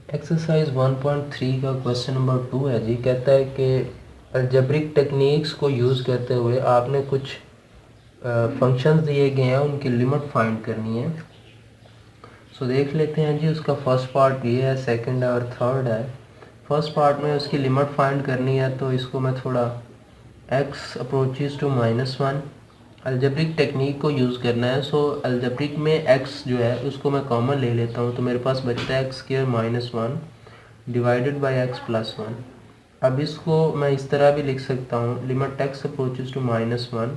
Exercise 1.3 का question number 2 है जी। कहता है कि अलजेब्रिक टेक्निक्स को यूज़ करते हुए आपने कुछ फंक्शंस दिए गए हैं, उनकी लिमिट फाइंड करनी है। सो देख लेते हैं जी। उसका फर्स्ट पार्ट ये है, सेकंड है और थर्ड है। फर्स्ट पार्ट में उसकी लिमिट फाइंड करनी है, तो इसको मैं थोड़ा x approaches to -1 algebraic technique को यूज़ करना है। सो अलजेब्रिक में x जो है उसको मैं कॉमन ले लेता हूँ, तो मेरे पास बचता है x² -1 divided by x plus 1। अब इसको मैं इस तरह भी लिख सकता हूँ, limit x approaches to -1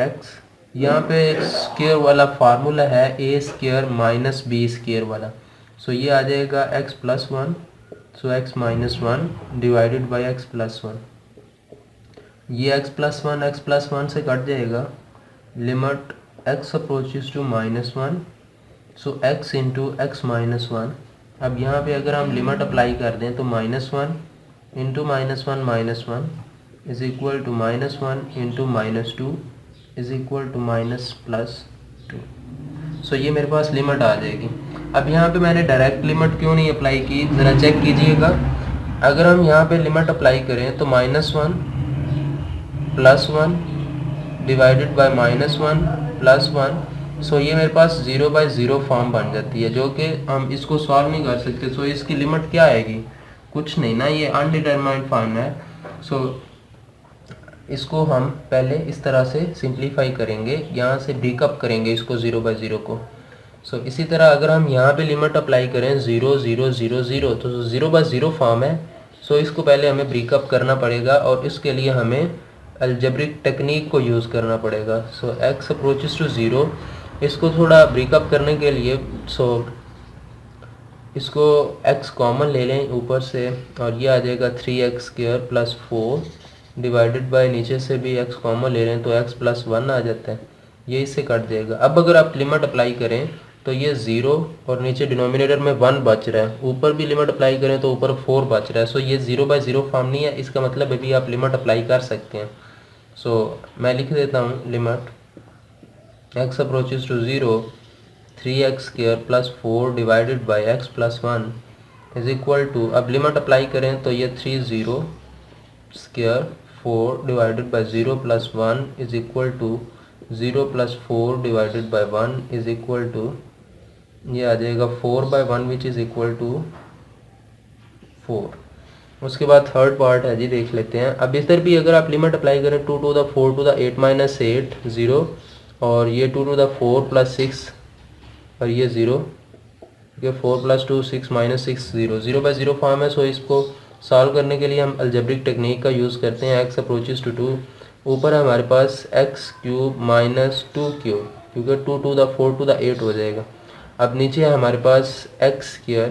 x, यहाँ पे स्क्वायर वाला फार्मूला है a² - b² वाला। सो ये आ जाएगा x plus 1, so x -1 divided by x plus 1। ये x प्लस 1 से कट जाएगा। Limit x approaches to -1, so x into x -1। अब यहाँ पे अगर हम लिमिट अप्लाई कर दें तो -1 into -1 is equal to -1 into -2 is equal to +2। So ये मेरे पास लिमिट आ जाएगी। अब यहाँ पे मैंने डायरेक्ट लिमिट क्यों नहीं अप्लाई की, ज़रा चेक कीजिएगा। अगर हम यहाँ पे लिमिट अप्लाई करें तो -1 plus 1 divided by -1 plus 1, so ये मेरे पास 0/0 फॉर्म बन जाती है, जो कि हम इसको सॉल्व नहीं कर सकते। सो इसकी लिमिट क्या आएगी, कुछ नहीं ना, ये अनडिटरमाइंड फॉर्म है। सो इसको हम पहले इस तरह से सिंप्लीफाई करेंगे, यहाँ से ब्रेकअप करेंगे इसको 0/0 को। सो इसी तरह अगर हम यहाँ पे लिमिट अप्लाई करें 0 0 0 0, तो 0/0 फॉर्म है। सो इसको पहले हमें ब्रेकअप करना पड़ेगा और इसके लिए हमें अलजेब्रिक टेक्निक को यूज़ करना पड़ेगा। सो x अप्रोचेस टू 0, इसको थोड़ा ब्रेकअप करने के लिए इसको x कॉमन ले लें ऊपर से, और ये आ जाएगा 3x² प्लस 4 डिवाइडेड बाय, नीचे से भी x कॉमन ले लें तो x प्लस 1 आ जाता है, ये इससे कट जाएगा। अब अगर आप लिमिट अप्लाई करें तो ये 0 और नीचे डिनोमिनेटर में 1 बच रहा है, ऊपर भी लिमिट अप्लाई करें तो ऊपर 4 बच रहा है। सो ये 0/0 फॉर्म नहीं है, इसका मतलब अभी आप लिमिट अप्लाई कर सकते हैं। सो मैं लिख देता हूँ limit x approaches to 0 3x² plus 4 divided by x plus 1 is equal to, अब लिमिट अप्लाई करें तो ये 3 0² 4 divided by 0 plus 1 is equal to 0 plus 4 divided by 1 is equal to, ये आ जाएगा 4/1 विच इज़ इक्वल टू 4। उसके बाद third part है जी, देख लेते हैं। अब इधर भी अगर आप लिमिट अप्लाई करें 2 to the 4 to the 8 - 8 0, और ये 2 to the 4 प्लस 6 और ये 0, ये 4 + 2 6 - 6 0, 0/0 फॉर्म है। सो इसको सॉल्व करने के लिए हम अलजेब्रिक टेक्निक का यूज़ करते हैं। x अप्रोचेस टू 2, ऊपर हमारे पास x³ - 2³ क्योंकि 2 to the 4 to the 8 हो जाएगा। अब नीचे है हमारे पास x²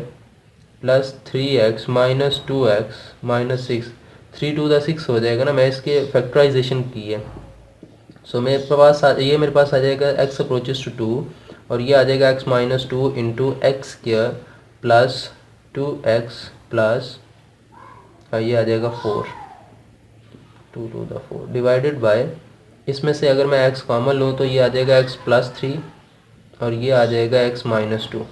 plus 3x minus 2x minus 6, 3 to the 6 हो जाएगा ना, मैं इसके फैक्टराइजेशन की है। सो मेरे पास ये मेरे पास आ जाएगा x अप्रोचेस टू 2, और ये आ जाएगा x - 2 into x² plus 2x plus ये आ जाएगा 4, 2 to the 4 डिवाइडेड बाय, इसमें से अगर मैं x कॉमन लूँ तो ये आ जाएगा x प्लस 3 और ये आ जाएगा x - 2।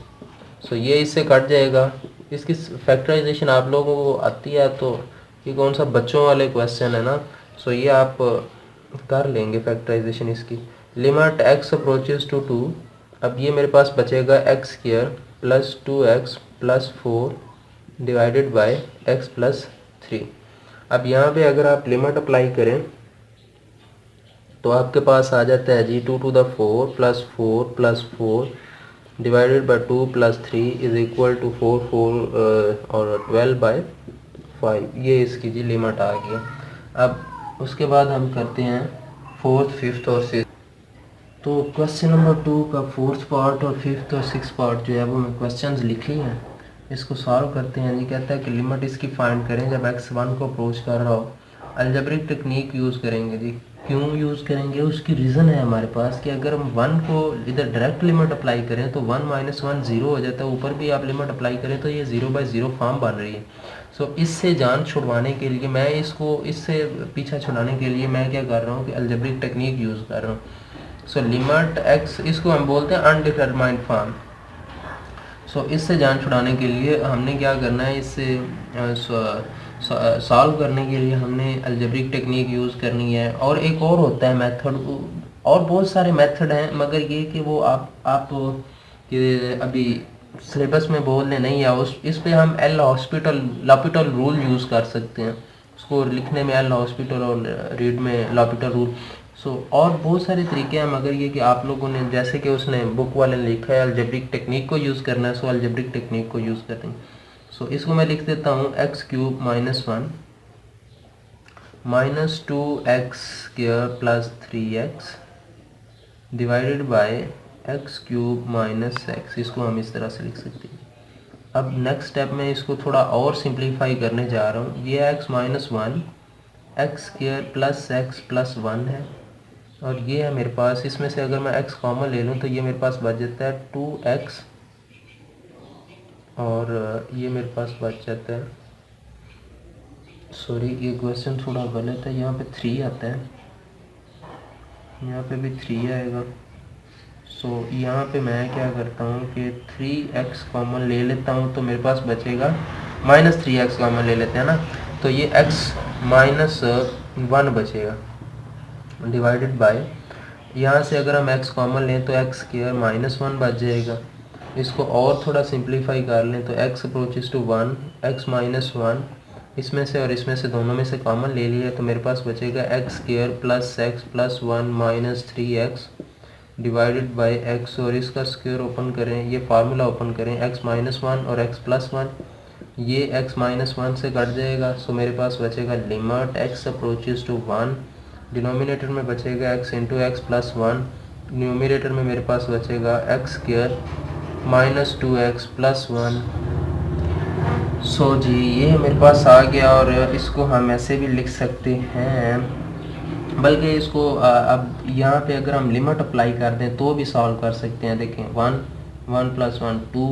सो ये इससे कट जाएगा। इसकी फैक्टराइजेशन आप लोगों को आती है, तो ये कौन सा बच्चों वाले क्वेश्चन है ना। सो ये आप कर लेंगे फैक्टराइजेशन इसकी। लिमिट x अप्रोचेस टू 2, अब ये मेरे पास बचेगा x² plus 2x plus 4 divided by x plus 3। अब यहाँ पे अगर आप लिमिट अप्लाई करें तो आपके पास आ जाता है जी 2 to the 4 plus 4 plus 4 divided by 2 plus 3 is equal to 4 और 12/5, ये इसकी जी लिमिट आ गई। अब उसके बाद हम करते हैं फोर्थ, फिफ्थ और सिक्स। तो क्वेश्चन नंबर 2 का फोर्थ पार्ट और फिफ्थ और सिक्स पार्ट जो है वो मैं क्वेश्चंस लिखे हैं, इसको सॉल्व करते हैं जी। कहता है कि लिमिट इसकी फाइंड करें जब x 1 को अप्रोच कर रहा हो। अलजेब्रिक टेक्निक यूज़ करेंगे जी। क्यों यूज़ करेंगे, उसकी रीज़न है हमारे पास कि अगर हम 1 को इधर डायरेक्ट लिमिट अप्लाई करें तो 1 - 1 0 हो जाता है, ऊपर भी आप लिमिट अप्लाई करें तो ये 0/0 फॉर्म बन रही है। सो इससे जान छुड़वाने के लिए, मैं इसको इससे पीछा छुड़ाने के लिए मैं क्या कर रहा हूँ कि अलजेब्रिक टेक्निक यूज़ कर रहा हूँ। सो लिमिट x, इसको हम बोलते हैं अनडिटरमाइंड फॉर्म। सो इससे जान छुड़ाने के लिए हमने क्या करना है, इससे सॉल्व करने के लिए हमने अलजेब्रिक टेक्निक यूज़ करनी है। और एक और होता है मेथड, और बहुत सारे मेथड हैं, मगर ये कि वो आप कि अभी सिलेबस में बोलने नहीं है। उस इस पे हम एल हॉस्पिटल रूल यूज़ कर सकते हैं, उसको लिखने में एल हॉस्पिटल और रीड में लॉपिटल रूल। सो और बहुत सारे तरीके हैं, मगर ये कि आप लोगों ने जैसे कि उसने बुक वाले ने लिखा है अलजेब्रिक टेक्निक को यूज़ करना है, सो अलजेब्रिक टेक्निक को यूज़ करेंगे। सो इसको मैं लिख देता हूँ x cube minus 1 minus 2x² plus 3x divided by x cube minus x. इसको हम इस तरह से लिख सकते हैं। अब नेक्स्ट स्टेप में इसको थोड़ा और सिंप्लीफाई करने जा रहा हूँ। ये x minus 1 x² plus x plus 1 है, और ये है मेरे पास, इसमें से अगर मैं x कॉमन ले लूँ तो ये मेरे पास बच जाता है 2x, और ये मेरे पास बच जाता है, सॉरी ये क्वेश्चन थोड़ा गलत है, यहाँ पे 3 आता है, यहाँ पे भी 3 आएगा। सो यहाँ पे मैं क्या करता हूँ कि 3x कॉमन ले लेता हूँ, तो मेरे पास बचेगा -3x कॉमन ले लेते हैं ना, तो ये x माइनस 1 बचेगा डिवाइडेड बाय, यहाँ से अगर हम x कॉमन लें तो x² माइनस 1 बच जाएगा। इसको और थोड़ा सिंप्लीफाई कर लें तो x approaches to 1 x minus 1, इसमें से और इसमें से दोनों में से कॉमन ले लिया तो मेरे पास बचेगा x² plus x plus 1 minus 3x divided by x, और इसका स्क्वायर ओपन करें, ये फार्मूला ओपन करें, x माइनस 1 और x प्लस 1, ये x माइनस 1 से कट जाएगा। सो मेरे पास बचेगा limit x approaches to 1, denominator में बचेगा x into x plus 1, numerator में मेरे पास बचेगा x² माइनस 2x प्लस 1। सो जी ये मेरे पास आ गया, और इसको हम ऐसे भी लिख सकते हैं, बल्कि इसको अब यहाँ पे अगर हम लिमिट अप्लाई कर दें तो भी सॉल्व कर सकते हैं। देखें 1 प्लस 1 2,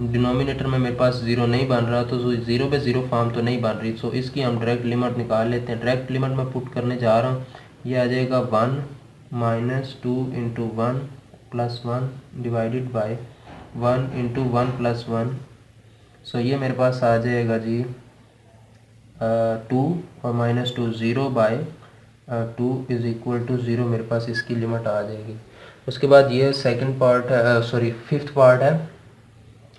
डिनोमिनेटर में मेरे पास 0 नहीं बन रहा, तो 0 पे 0 फॉर्म तो नहीं बन रही, सो इसकी हम डायरेक्ट लिमिट निकाल लेते हैं। डायरेक्ट लिमिट में पुट करने जा रहा हूँ, ये आ जाएगा 1 minus 2 into 1 plus 1 divided by 1 into 1 plus 1। So ये मेरे पास आ जाएगा जी 2 और minus 2 0 by 2 is equal to 0, मेरे पास इसकी लिमिट आ जाएगी। उसके बाद ये सेकंड पार्ट है, सॉरी फिफ्थ पार्ट है,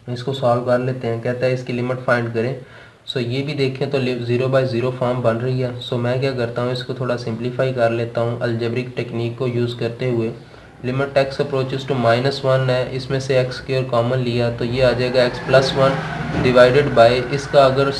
इसको सॉल्व कर लेते हैं। कहता है इसकी लिमिट फाइंड करें। सो ये भी देखें तो 0 बाय 0 फॉर्म बन रही है। सो मैं क्या करता हूँ, इसको थोड़ा सिंप्लीफाई कर लेता हूँ अलजेब्रिक टेक्निक को यूज़ करते हुए। लिमिट x अप्रोचेस टू -1 है, इसमें से x² कॉमन लिया तो ये आ जाएगा x प्लस 1 डिवाइडेड बाय, इसका अगर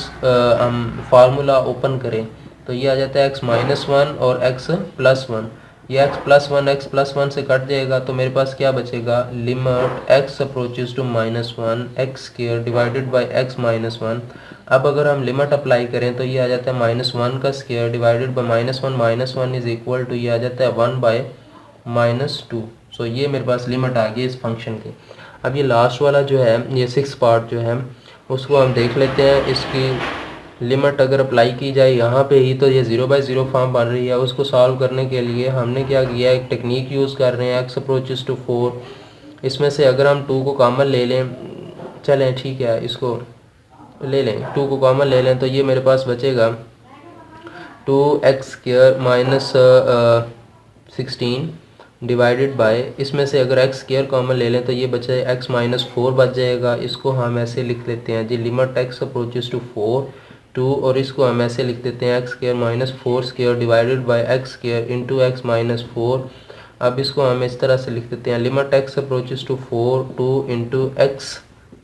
हम फार्मूला ओपन करें तो ये आ जाता है x माइनस 1 और x प्लस 1, ये x प्लस 1 से कट जाएगा, तो मेरे पास क्या बचेगा, limit x approaches to -1 x² divided by x minus 1। अब अगर हम लिमिट अप्लाई करें तो ये आ जाता है -1 का square divided by -1 is equal to, ये आ जाता है 1 बाय -2। सो ये मेरे पास लिमिट आ गई इस फंक्शन की। अब ये लास्ट वाला जो है, ये 6 पार्ट जो है, उसको हम देख लेते हैं। इसकी लिमिट अगर अप्लाई की जाए यहाँ पे ही तो ये 0 बाय 0 फॉर्म बन रही है। उसको सॉल्व करने के लिए हमने क्या किया, एक टेक्निक यूज़ कर रहे हैं, x अप्रोचेस टू 4। इसमें से अगर हम 2 को कॉमन ले लें, चलें ठीक है इसको ले लें, 2 को कॉमन ले लें तो ये मेरे पास बचेगा 2x² माइनस 16 डिवाइडेड बाय, इसमें से अगर x² कॉमन ले लें तो ये बचे x माइनस 4 बच जाएगा। इसको हम ऐसे लिख लेते हैं जी, लिमिट x अप्रोचेस टू 4 2, और इसको हम ऐसे लिख देते हैं x² minus 4² divided by x² into x minus 4। अब इसको हम इस तरह से लिख देते हैं, limit x approaches to 4 2 into x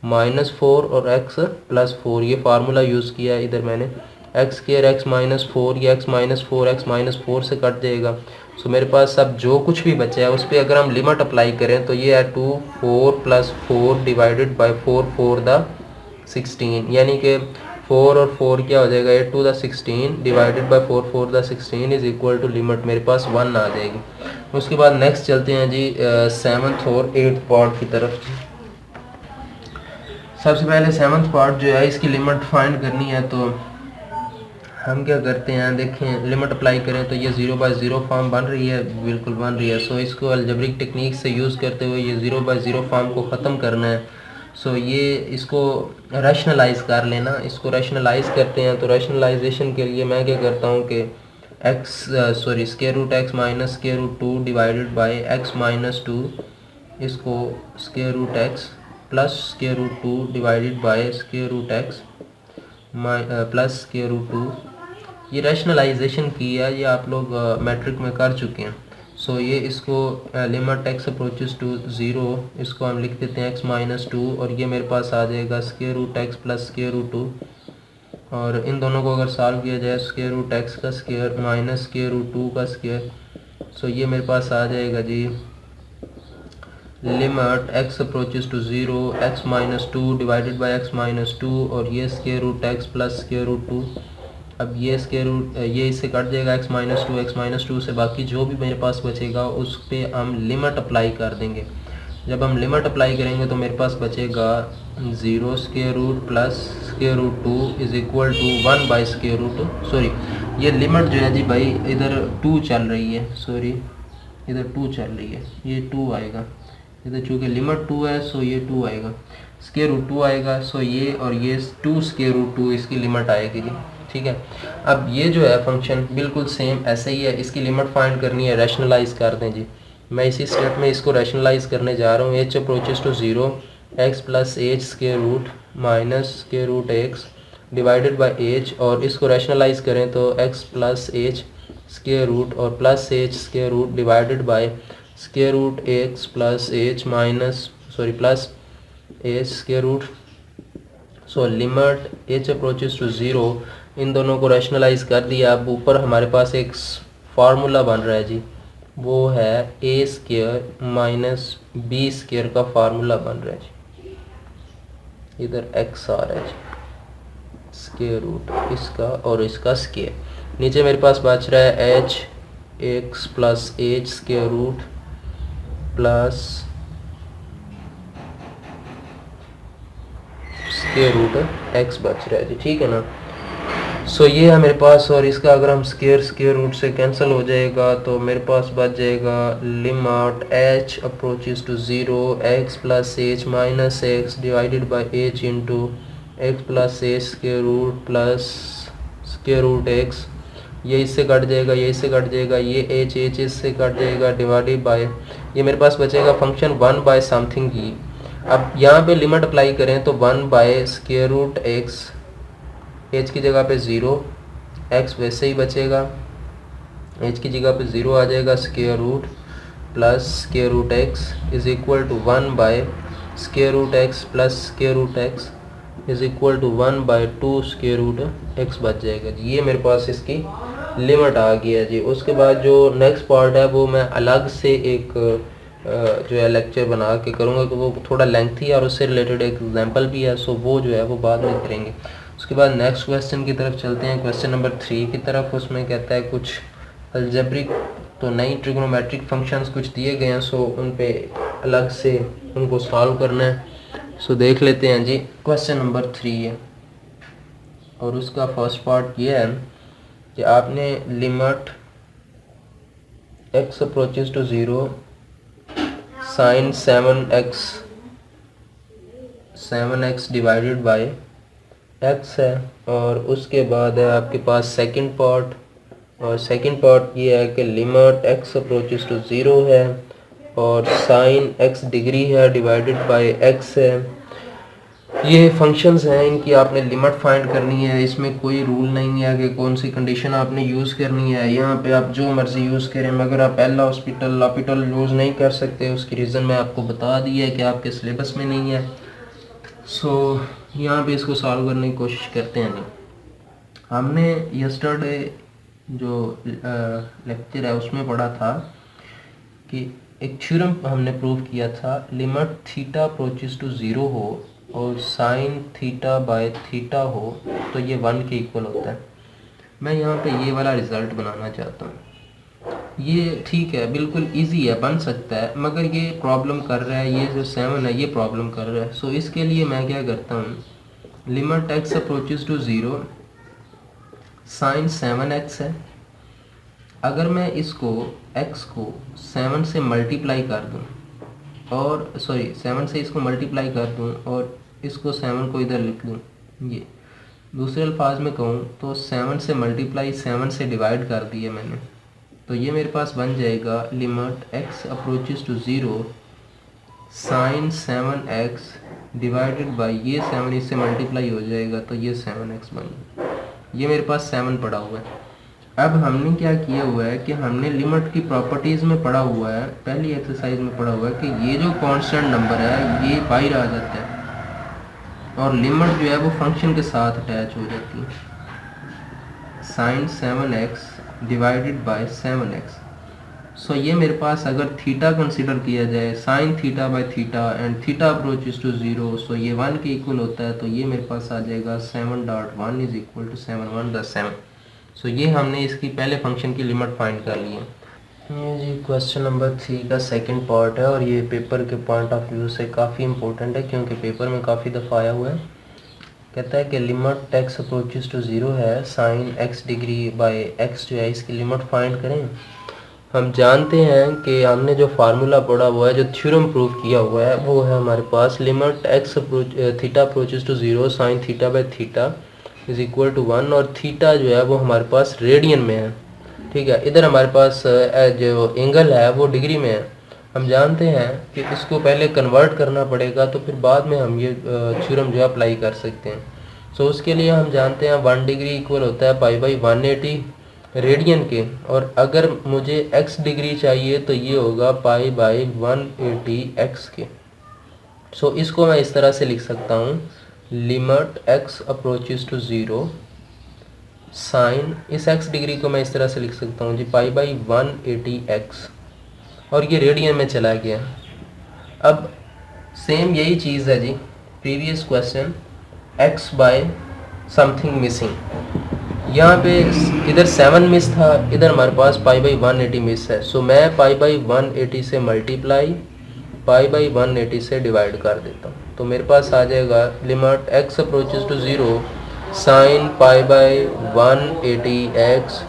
minus 4 और x प्लस 4, ये फार्मूला यूज़ किया है इधर मैंने, x² x माइनस 4, ये x माइनस 4 से कट जाएगा। सो मेरे पास अब जो कुछ भी बचा है उस पर अगर हम लिमिट अप्लाई करें तो ये है 2 4 प्लस 4 डिवाइडेड बाय 4 4 द 16, यानी कि 4 और 4 क्या हो जाएगा, 8 to the 16 divided by 4 4 the 16 is equal to limit मेरे पास 1 आ जाएगी। उसके बाद नेक्स्ट चलते हैं जी 7th और 8th पार्ट की तरफ। सबसे पहले 7th पार्ट जो है, इसकी लिमिट फाइंड करनी है, तो हम क्या करते हैं, देखें लिमिट अप्लाई करें तो ये 0 बाय 0 फॉर्म बन रही है, बिल्कुल बन रही है। सो इसको अलजेब्रिक टेक्निक से यूज़ करते हुए ये 0 बाय 0 फॉर्म को ख़त्म करना है। सो ये इसको रैशनलाइज कर लेना। इसको रैशनलाइज करते हैं तो रैशनलाइजेशन के लिए मैं क्या करता हूँ कि square root x minus square root 2 divided by x minus 2, इसको square root x plus square root 2 divided by square root x plus square root 2। ये रैशनलाइजेशन किया, ये आप लोग मैट्रिक में कर चुके हैं। सो ये इसको लिमिट एक्स अप्रोचेस टू 0, इसको हम लिख देते हैं एक्स माइनस 2, और ये मेरे पास आ जाएगा square root x plus square root 2। और इन दोनों को अगर सॉल्व किया जाए स्क्वायर रूट एक्स का स्क्वायर माइनस स्क्वायर रूट 2 का स्क्वायर, सो ये मेरे पास आ जाएगा जी limit x approaches to 0 X minus 2 divided by x minus 2, और ये square root x plus square root 2। अब ये स्क्वायर रूट ये इससे कट जाएगा एक्स माइनस टू से, बाकी जो भी मेरे पास बचेगा उस पर हम लिमिट अप्लाई कर देंगे। जब हम लिमिट अप्लाई करेंगे तो मेरे पास बचेगा 0 square root plus square root 2 is equal to 1 by square root, sorry ये लिमिट जो है जी भाई इधर 2 चल रही है, सॉरी इधर 2 चल रही है, ये 2 आएगा इधर, चूँकि लिमिट 2 है सो ये 2 आएगा, स्क्वायर रूट 2 आएगा, सो ये और ये 2 स्क्वायर रूट 2 इसकी लिमिट आएगी जी। ठीक है, अब ये जो है फंक्शन बिल्कुल सेम ऐसे ही है, इसकी लिमिट फाइंड करनी है, रैशनलाइज कर दें जी। मैं इसी स्टेप में इसको रैशनलाइज करने जा रहा हूँ। H approaches to 0 x plus H square root minus square root X divided by H, और इसको रैशनलाइज करें तो X plus H square root और plus H square root divided by square root x plus H minus sorry plus H square root. So limit H approaches to 0, इन दोनों को rationalise कर दिया। अब ऊपर हमारे पास एक फार्मूला बन रहा है जी, वो है ए स्क्वायर माइनस बी स्क्वायर का फार्मूला बन रहा है जी, इधर एक्स आ रहा है जी, स्क्वायर रूट इसका और इसका स्क्वायर। नीचे मेरे पास बच रहा है h x plus H square root plus square root x बच रहा है जी। ठीक है ना, सो ये है मेरे पास, और इसका अगर हम स्क्वायर रूट से कैंसिल हो जाएगा तो मेरे पास बच जाएगा limit H approaches to 0 x plus H minus x divided by h into x plus H square root plus square root x. ये इससे कट जाएगा, ये इससे कट जाएगा, ये एच इससे कट जाएगा डिवाइडेड बाय, ये मेरे पास बचेगा फंक्शन 1 बाय समथिंग की। अब यहाँ पे लिमिट अप्लाई करें तो 1 by square root x, h की जगह पे 0, एक्स वैसे ही बचेगा, एच की जगह पे 0 आ जाएगा, square root plus square root x is equal to 1 by square root x plus square root x is equal to 1 by 2 square root x बच जाएगा जी। ये मेरे पास इसकी लिमिट आ गई है जी। उसके बाद जो नेक्स्ट पार्ट है वो मैं अलग से एक जो है लेक्चर बना के करूँगा, कि वो थोड़ा लेंथी है और उससे रिलेटेड एक एग्जांपल भी है, सो वो जो है वो बाद में करेंगे। उसके बाद नेक्स्ट क्वेश्चन की तरफ चलते हैं, क्वेश्चन नंबर 3 की तरफ। उसमें कहता है कुछ अलजेब्रिक तो नई ट्रिग्नोमेट्रिक फंक्शंस कुछ दिए गए हैं, सो उन पे अलग से उनको सॉल्व करना है। सो देख लेते हैं जी, क्वेश्चन नंबर 3 है और उसका फर्स्ट पार्ट ये है कि आपने limit x approaches to 0 sine 7x divided by x है, और उसके बाद है आपके पास सेकंड पार्ट, और सेकंड पार्ट ये है कि लिमिट एक्स अप्रोचेस टू 0 है और साइन x डिग्री है डिवाइडेड बाय एक्स है। ये फंक्शंस हैं, इनकी आपने लिमिट फाइंड करनी है। इसमें कोई रूल नहीं है कि कौन सी कंडीशन आपने यूज़ करनी है, यहाँ पे आप जो मर्ज़ी यूज़ करें, मगर आप एल हॉस्पिटल यूज़ नहीं कर सकते। उसकी रीज़न मैं आपको बता दी है कि आपके सिलेबस में नहीं है। सो यहाँ पे इसको सॉल्व करने की कोशिश करते हैं जी। हमने यस्टरडे जो लेक्चर है उसमें पढ़ा था कि एक थ्योरम हमने प्रूव किया था, लिमिट थीटा अप्रोचेस टू 0 हो और साइन थीटा बाय थीटा हो तो ये 1 के इक्वल होता है। मैं यहाँ पे ये वाला रिज़ल्ट बनाना चाहता हूँ। ये ठीक है, बिल्कुल इजी है, बन सकता है, मगर ये प्रॉब्लम कर रहा है, ये जो 7 है ये प्रॉब्लम कर रहा है। सो इसके लिए मैं क्या करता हूँ, limit x approaches to 0 sine 7x है। अगर मैं इसको x को 7 से मल्टीप्लाई कर दूँ और सॉरी 7 से इसको मल्टीप्लाई कर दूं और इसको 7 को इधर लिख दूं, ये दूसरे अल्फाज में कहूँ तो 7 से मल्टीप्लाई 7 से डिवाइड कर दिया मैंने, तो ये मेरे पास बन जाएगा limit x approaches to 0 sine 7x divided by ये 7 इससे मल्टीप्लाई हो जाएगा तो ये 7x बन गया। ये मेरे पास 7 पड़ा हुआ है। अब हमने क्या किया हुआ है कि हमने लिमिट की प्रॉपर्टीज़ में पढ़ा हुआ है, पहली एक्सरसाइज में पढ़ा हुआ है कि ये जो कांस्टेंट नंबर है ये बाहर आ जाता है और लिमिट जो है वो फंक्शन के साथ अटैच हो जाती है, sign 7x divided bye 7x। सो ये मेरे पास अगर थीटा कंसिडर किया जाए sine theta by theta and theta approaches to 0, so ये 1 के इक्वल होता है, तो ये मेरे पास आ जाएगा 7.1 इज इक्वल टू 7.1+7। सो ये हमने इसकी पहले फंक्शन की लिमिट फाइंड कर ली है। ये जी क्वेश्चन नंबर 3 का सेकंड पार्ट है और ये पेपर के पॉइंट ऑफ व्यू से काफ़ी इंपॉर्टेंट है क्योंकि पेपर में काफ़ी दफ़ा आया हुआ है। कहता है कि लिमिट x अप्रोचेस टू 0 है sine x degree by x जो है इसकी लिमिट फाइंड करें। हम जानते हैं कि हमने जो फार्मूला पढ़ा हुआ है, जो थ्योरम प्रूव किया हुआ है, वो है हमारे पास limit x theta approaches to 0 sine theta by theta is equal to 1 और थीटा जो है वो हमारे पास रेडियन में है, ठीक है। इधर हमारे पास जो एंगल है वो डिग्री में है। हम जानते हैं कि इसको पहले कन्वर्ट करना पड़ेगा तो फिर बाद में हम ये थ्योरम जो है अप्लाई कर सकते हैं। सो उसके लिए हम जानते हैं 1 डिग्री इक्वल होता है पाई बाई 180 रेडियन के, और अगर मुझे x डिग्री चाहिए तो ये होगा पाई बाई 180 x के। सो इसको मैं इस तरह से लिख सकता हूँ, limit x approaches to 0 sine, इस x डिग्री को मैं इस तरह से लिख सकता हूँ जी पाई बाई 180 x, और ये रेडियन में चला गया। अब सेम यही चीज़ है जी, previous question x by something missing, यहाँ पे इधर 7 मिस था, इधर हमारे पास पाई बाई 180 मिस है। सो मैं पाई बाई 180 से मल्टीप्लाई पाई बाई 180 से डिवाइड कर देता हूँ, तो मेरे पास आ जाएगा limit x approaches to 0 sine pi by 180 x,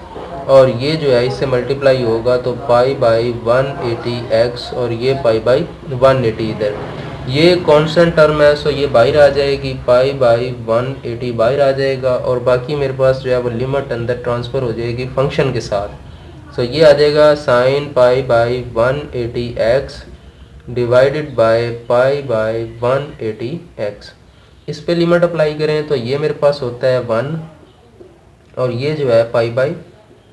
और ये जो है इससे मल्टीप्लाई होगा तो पाई बाई 180 x और ये पाई बाई 180 इधर, ये कांस्टेंट टर्म है, सो ये बाहर आ जाएगी, पाई बाई 180 बाहर आ जाएगा और बाकी मेरे पास जो है वो लिमिट अंदर ट्रांसफ़र हो जाएगी फंक्शन के साथ। सो ये आ जाएगा sign pi by 180 x divided by pi by 180 x। इस पे लिमिट अप्लाई करें तो ये मेरे पास होता है 1 और ये जो है पाई बाई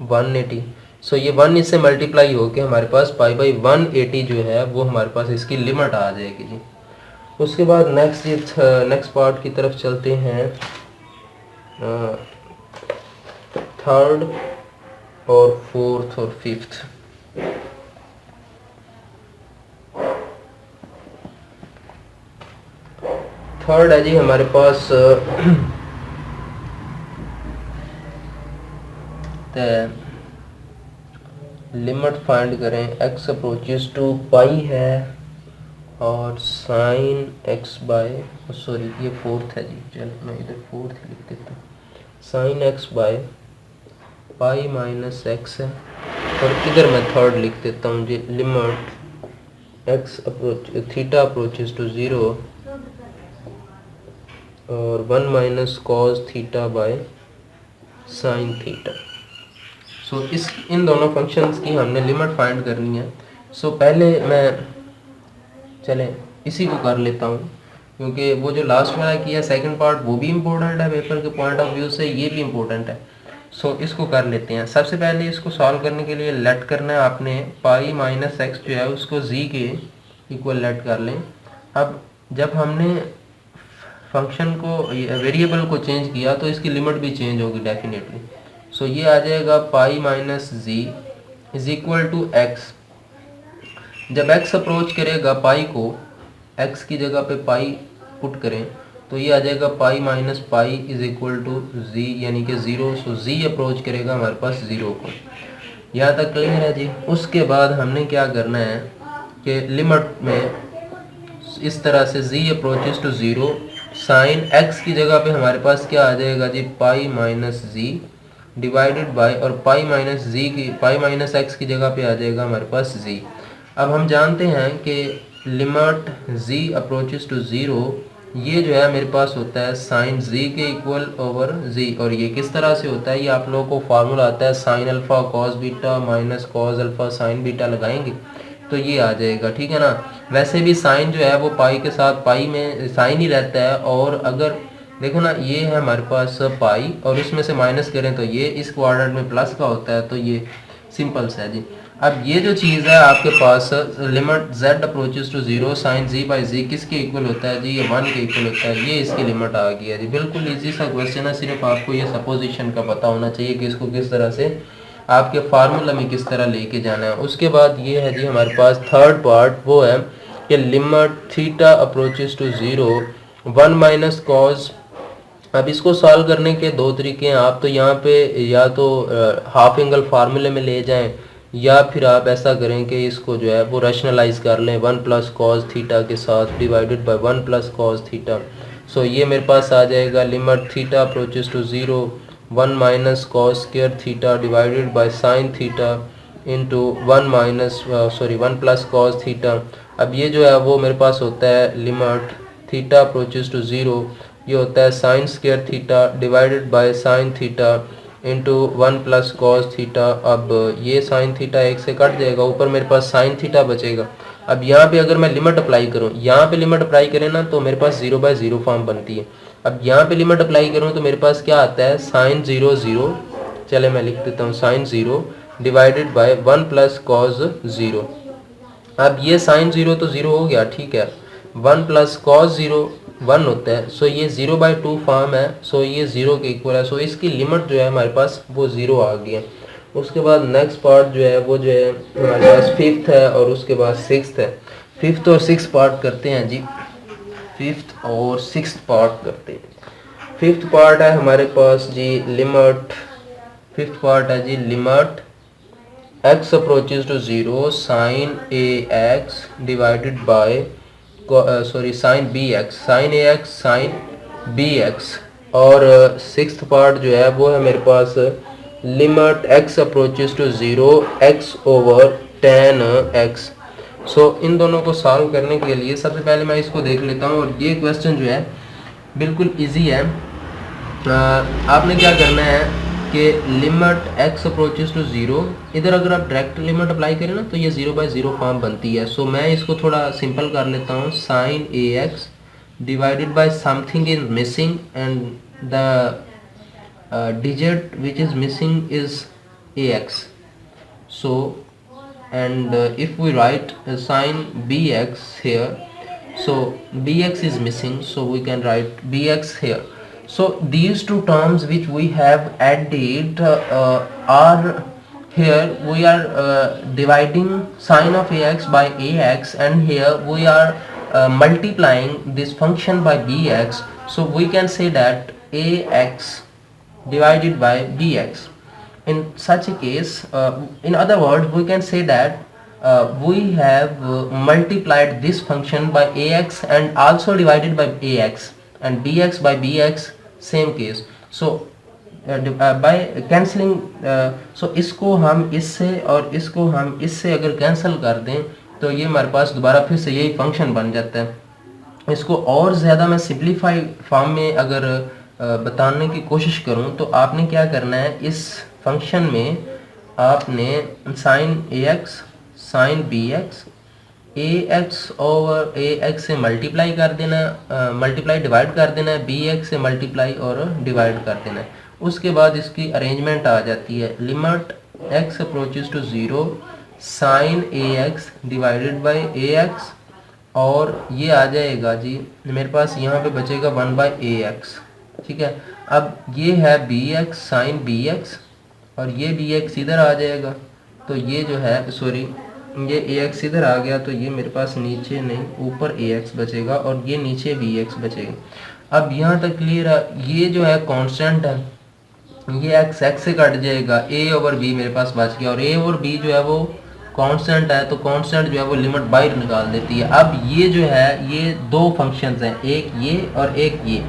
180। सो ये 1 इससे मल्टीप्लाई होके हमारे पास पाई बाई 180 जो है वो हमारे पास इसकी लिमिट आ जाएगी जी। उसके बाद नेक्स्ट पार्ट की तरफ चलते हैं, थर्ड और फोर्थ और फिफ्थ। थर्ड है जी हमारे पास लिमिट फाइंड करें, x अप्रोचेस टू पाई है और साइन x बाय, सॉरी ये फोर्थ है जी, चलो मैं इधर फोर्थ लिख देता हूँ, sine x by pi minus x है और इधर मैं थर्ड लिख देता हूँ जी, limit x approach theta approaches to 0 और 1 minus cos theta by sine theta. So इन दोनों फंक्शंस की हमने लिमिट फाइंड करनी है। सो पहले मैं चलें इसी को कर लेता हूँ क्योंकि वो जो लास्ट वाला किया सेकंड पार्ट वो भी इम्पोर्टेंट है पेपर के पॉइंट ऑफ व्यू से, ये भी इम्पोर्टेंट है। सो इसको कर लेते हैं। सबसे पहले इसको सॉल्व करने के लिए लेट करना है आपने, पाई माइनस एक्स जो है उसको जी के इक्वल लेट कर लें। अब जब हमने फंक्शन को वेरिएबल को चेंज किया तो इसकी लिमिट भी चेंज होगी डेफिनेटली। सो ये आ जाएगा pi minus z is equal to x. जब x अप्रोच करेगा पाई को, x की जगह पे पाई पुट करें तो ये आ जाएगा pi minus pi is equal to जी यानी कि 0। सो जी अप्रोच करेगा हमारे पास 0 को। यहाँ तक क्लियर है जी। उसके बाद हमने क्या करना है कि लिमिट में इस तरह से जी अप्रोचेस टू 0, साइन x की जगह पे हमारे पास क्या आ जाएगा जी, पाई माइनस जी डिवाइडेड बाय, और पाई माइनस x की जगह पे आ जाएगा हमारे पास जी। अब हम जानते हैं कि limit z approaches to zero, ये जो है मेरे पास होता है साइन z के इक्वल ओवर z। और ये किस तरह से होता है, ये आप लोगों को फार्मूला आता है sine alpha cos beta minus cos alpha sine beta, लगाएंगे तो ये आ जाएगा, ठीक है ना। वैसे भी साइन जो है वो पाई के साथ, पाई में साइन ही रहता है, और अगर देखो ना ये है हमारे पास पाई और इसमें से माइनस करें तो ये इस क्वाड्रेंट में प्लस का होता है, तो ये सिंपल सा है जी। अब ये जो चीज़ है आपके पास limit z approaches to zero sine z by z किसके इक्वल होता है जी, ये 1 के इक्वल होता है, ये इसकी लिमिट आ गई है जी। बिल्कुल इजी सा क्वेश्चन है, सिर्फ आपको ये सपोजिशन का पता होना चाहिए कि इसको किस तरह से आपके फार्मूला में किस तरह लेके जाना है। उसके बाद ये है जी हमारे पास थर्ड पार्ट, वो है कि limit theta approaches to zero 1 minus cos. अब इसको सॉल्व करने के दो तरीके हैं, आप तो यहाँ पे या तो हाफ एंगल फार्मूले में ले जाएं, या फिर आप ऐसा करें कि इसको जो है वो रैशनलाइज कर लें 1 प्लस कॉस थीटा के साथ divided by 1 plus cos theta. So ये मेरे पास आ जाएगा limit theta approaches to zero 1 minus cos square theta divided by sine theta into 1 plus cos theta. अब ये जो है वो मेरे पास होता है limit theta approaches to zero, ये होता है sine square theta divided by sine theta into 1 plus cos theta. अब ये साइन थीटा एक से कट जाएगा, ऊपर मेरे पास साइन थीटा बचेगा। अब यहाँ पे अगर मैं लिमिट अप्लाई करूँ, यहाँ पे लिमिट अप्लाई करें ना तो मेरे पास 0 बाय 0 फॉर्म बनती है। अब यहाँ पे लिमिट अप्लाई करूँ तो मेरे पास क्या आता है साइन 0 0, चले मैं लिख देता हूँ sine 0 divided by 1 plus cos 0। अब ये साइन 0 तो 0 हो गया, ठीक है, 1 प्लस कॉस 0 1 होता है, सो ये 0 बाई 2 फॉर्म है, सो ये 0 के इक्वल है, सो इसकी लिमिट जो है हमारे पास वो 0 आ गई है। उसके बाद नेक्स्ट पार्ट जो है वो जो है हमारे पास फिफ्थ है और उसके बाद सिक्स्थ है। फिफ्थ और सिक्स पार्ट करते हैं जी, फिफ्थ और सिक्स पार्ट करते हैं। फिफ्थ पार्ट है हमारे पास जी लिमिट, फिफ्थ पार्ट है जी limit x approaches to zero sine ax divided by sine bx, sine ax sine bx। और सिक्स्थ पार्ट जो है वो है मेरे पास limit x approaches to zero x over tan x। So इन दोनों को सॉल्व करने के लिए सबसे पहले मैं इसको देख लेता हूँ, और ये क्वेश्चन जो है बिल्कुल इजी है। आपने क्या करना है कि limit x approaches to zero, इधर अगर आप डायरेक्ट लिमिट अप्लाई करें ना तो ये 0 बाय 0 फॉर्म बनती है। सो मैं इसको थोड़ा सिंपल कर लेता हूँ, sine ax divided by something is missing and the digit which is missing is ax। So and if we write sin bx here, so bx is missing, so we can write bx here. So these two terms which we have added are here we are dividing sin of ax by ax, and here we are multiplying this function by bx, so we can say that ax divided by bx. In such a case, in other words, we can say that we have multiplied this function by ax and also divided by ax, and bx by bx same case. So by cancelling, so इसको हम इससे और इसको हम इससे अगर cancel कर दें तो ये हमारे पास दोबारा फिर से यही फंक्शन बन जाता है। इसको और ज़्यादा मैं सिंप्लीफाई फॉर्म में अगर बताने की कोशिश करूं तो आपने क्या करना है, इस फंक्शन में आपने sine ax sine bx ax over ax से मल्टीप्लाई कर देना, मल्टीप्लाई डिवाइड कर देना है, bx से मल्टीप्लाई और डिवाइड कर देना है। उसके बाद इसकी अरेंजमेंट आ जाती है limit x approaches to zero sine ax divided by ax, और ये आ जाएगा जी मेरे पास यहाँ पे बचेगा 1 बाय ax, ठीक है। अब ये है bx साइन bx और ये bx इधर आ जाएगा, तो ये जो है सॉरी ये ax इधर आ गया, तो ये मेरे पास नीचे नहीं ऊपर ax बचेगा और ये नीचे bx बचेगा। अब यहाँ तक क्लियर है, ये जो है कांस्टेंट है, ये x से कट जाएगा, a ओवर b मेरे पास बच गया, और a और b जो है वो कांस्टेंट है, तो कांस्टेंट जो है वो लिमिट बाहर निकाल देती है। अब ये जो है ये दो फंक्शंस हैं, एक ये और एक ये,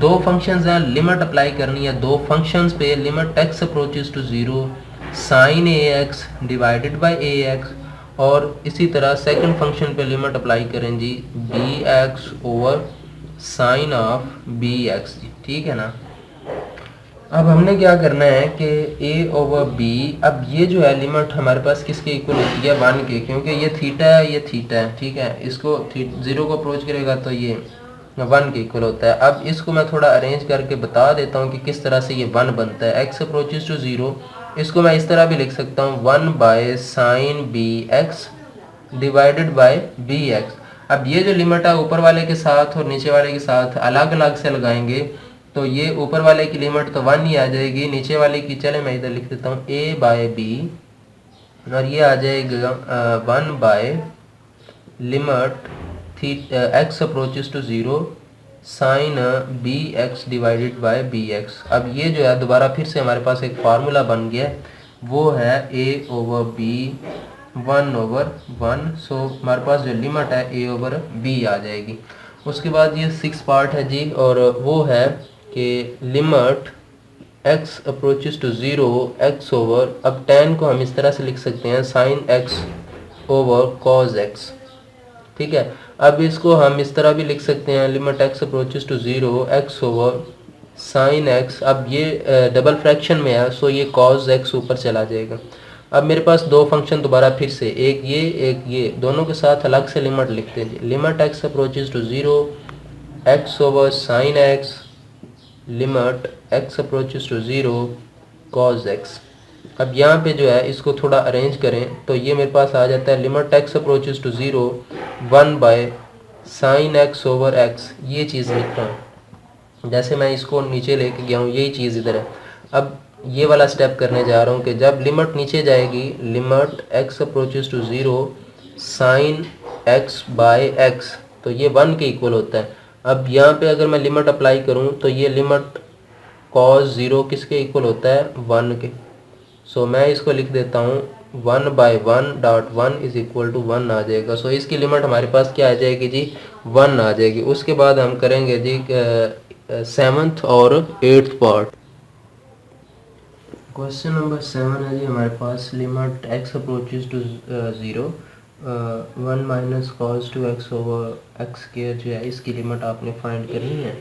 दो फंक्शंस हैं, लिमिट अप्लाई करनी है दो फंक्शंस पे। Limit x approaches to zero sine ax divided by ax, और इसी तरह सेकंड फंक्शन पे लिमिट अप्लाई करें जी b x over sine of b x जी, ठीक है ना। अब हमने क्या करना है कि a ओवर b, अब ये जो है लिमिट हमारे पास किसके इक्वल होती है 1 के, क्योंकि ये थीटा है ये थीटा है, ठीक है। इसको 0 को अप्रोच करेगा तो ये 1 के इक्वल होता है। अब इसको मैं थोड़ा अरेंज करके बता देता हूँ कि किस तरह से ये 1 बनता है। x अप्रोचेस टू 0, इसको मैं इस तरह भी लिख सकता हूँ 1 by sine b x divided by b x. अब ये जो लिमिट है ऊपर वाले के साथ और नीचे वाले के साथ अलग अलग से लगाएंगे तो ये ऊपर वाले की लिमिट तो 1 ही आ जाएगी, नीचे वाले की चले मैं इधर लिख देता हूँ a बाय बी, और ये आ जाएगा 1 by limit x approaches to 0 sine b x divided by b x. अब ये जो है दोबारा फिर से हमारे पास एक फार्मूला बन गया, वो है a ओवर बी 1 ओवर 1। सो हमारे पास जो लिमिट है a ओवर b आ जाएगी। उसके बाद ये 6 पार्ट है जी, और वो है कि limit x approaches to 0 x over, अब tan को हम इस तरह से लिख सकते हैं sine x over cos x, ठीक है। अब इसको हम इस तरह भी लिख सकते हैं limit x approaches to 0 x over sine x। अब ये डबल फ्रैक्शन में है सो ये cos x ऊपर चला जाएगा। अब मेरे पास दो फंक्शन दोबारा फिर से, एक ये दोनों के साथ अलग से लिमिट लिखते हैं। Limit x approaches to 0 x over sine x limit x approaches to 0 cos x। अब यहाँ पे जो है इसको थोड़ा अरेंज करें तो ये मेरे पास आ जाता है limit x approaches to 0 1 by sine x over x। ये चीज़ लिख रहा हूँ, जैसे मैं इसको नीचे लेके गया हूँ यही चीज़ इधर है। अब ये वाला स्टेप करने जा रहा हूँ कि जब लिमिट नीचे जाएगी limit x approaches to 0 sine x by x, तो ये 1 के इक्वल होता है। अब यहाँ पे अगर मैं लिमिट अप्लाई करूँ तो ये लिमिट cos 0 किसके इक्वल होता है 1 के। सो मैं इसको लिख देता हूँ 1 by 1 dot 1 is equal to 1 आ जाएगा। सो इसकी लिमिट हमारे पास क्या आ जाएगी जी 1 आ जाएगी। उसके बाद हम करेंगे जी 7th और 8th पार्ट। क्वेश्चन नंबर 7 है जी हमारे पास limit x approaches to 0 1 minus cos 2x over x square जो है इसकी लिमिट आपने फाइंड करनी है।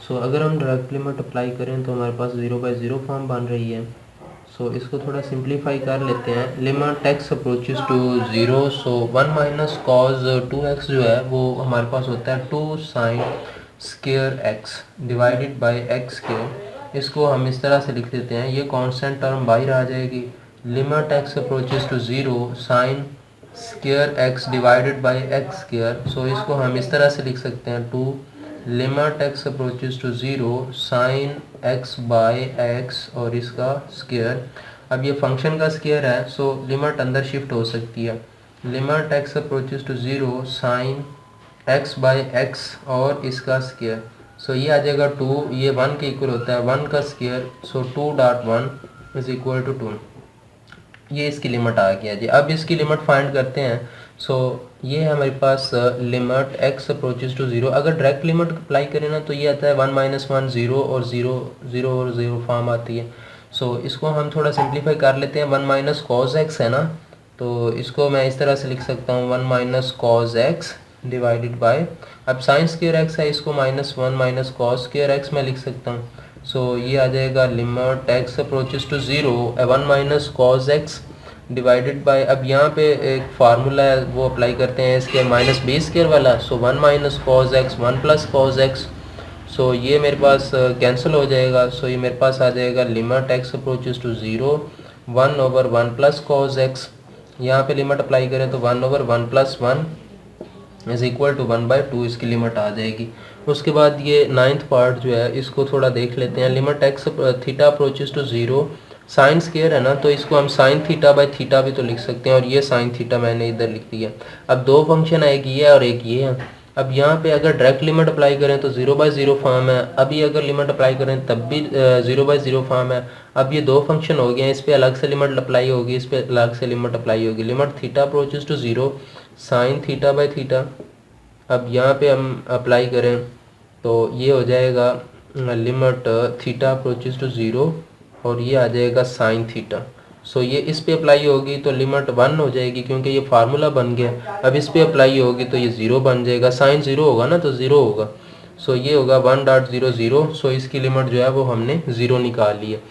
सो अगर हम डायरेक्ट लिमिट अप्लाई करें तो हमारे पास 0 बाई 0 फॉर्म बन रही है। सो इसको थोड़ा सिंप्लीफाई कर लेते हैं। Limit x approaches to 0, so 1 minus cos 2x जो है वो हमारे पास होता है 2 sine square x divided by x square. इसको हम इस तरह से लिख देते हैं, ये कांस्टेंट टर्म बाहर आ जाएगी। Limit x approaches to 0 sine square x divided by x square. So इसको हम इस तरह से लिख सकते हैं 2 limit x approaches to 0 sine x by x और इसका स्क्वायर। अब ये फंक्शन का स्क्वायर है सो लिमिट अंदर शिफ्ट हो सकती है। Limit x approaches to 0 sine x by x और इसका स्क्वायर। सो ये आ जाएगा 2, ये 1 के इक्वल होता है 1 का square. So 2 dot 1 is equal to 2। ये इसकी लिमिट आ गया जी। अब इसकी लिमिट फाइंड करते हैं। सो ये है हमारे पास लिमिट x अप्रोचेस टू 0। अगर डायरेक्ट लिमिट अप्लाई करें ना तो ये आता है 1 माइनस 1 0 और 0 0 और 0 फॉर्म आती है। सो इसको हम थोड़ा सिंप्लीफाई कर लेते हैं। 1 माइनस कॉस एक्स है ना, तो इसको मैं इस तरह से लिख सकता हूँ 1 minus cos x divided by, अब साइन स्क्वायर एक्स है इसको minus 1 minus cos square x मैं लिख सकता हूँ। सो ये आ जाएगा limit x approaches to 0 1 minus cos x divided by, अब यहाँ पे एक फार्मूला है वो अप्लाई करते हैं इसके माइनस बी स्क्वायर वाला। So 1 minus cos x 1 plus cos x. So ये मेरे पास कैंसिल हो जाएगा। सो ये मेरे पास आ जाएगा limit x approaches to 0 1 over 1 plus cos x. यहाँ पे लिमिट अप्लाई करें तो 1 over 1 plus 1 is equal to 1 by 2 इसकी लिमिट आ जाएगी। उसके बाद ये 9th पार्ट जो है इसको थोड़ा देख लेते हैं। Limit x theta approaches to 0 sine square है ना, तो इसको हम साइन थीटा बाई थीटा भी तो लिख सकते हैं, और ये साइन थीटा मैंने इधर लिख दिया। अब दो फंक्शन है, एक ये है और एक ये है। अब यहाँ पे अगर डायरेक्ट लिमिट अप्लाई करें तो 0 बाई 0 फॉर्म है, अभी अगर लिमिट अप्लाई करें तब भी 0 बाई 0 फॉर्म है। अब ये दो फंक्शन हो गए हैं, इस पर अलग से लिमिट अप्लाई होगी, इस पर अलग से लिमिट अप्लाई होगी। Limit theta approaches to 0 sine theta by theta, अब यहाँ पे हम अप्लाई करें तो ये हो जाएगा लिमिट थीटा अप्रोचेस टू 0 और ये आ जाएगा साइन थीटा। सो ये इस पे अप्लाई होगी तो लिमिट 1 हो जाएगी क्योंकि ये फार्मूला बन गया। अब इस पे अप्लाई होगी तो ये 0 बन जाएगा, साइन 0 होगा ना तो 0 होगा। सो ये होगा 1.00। सो इसकी लिमिट जो है वो हमने 0 निकाल ली है।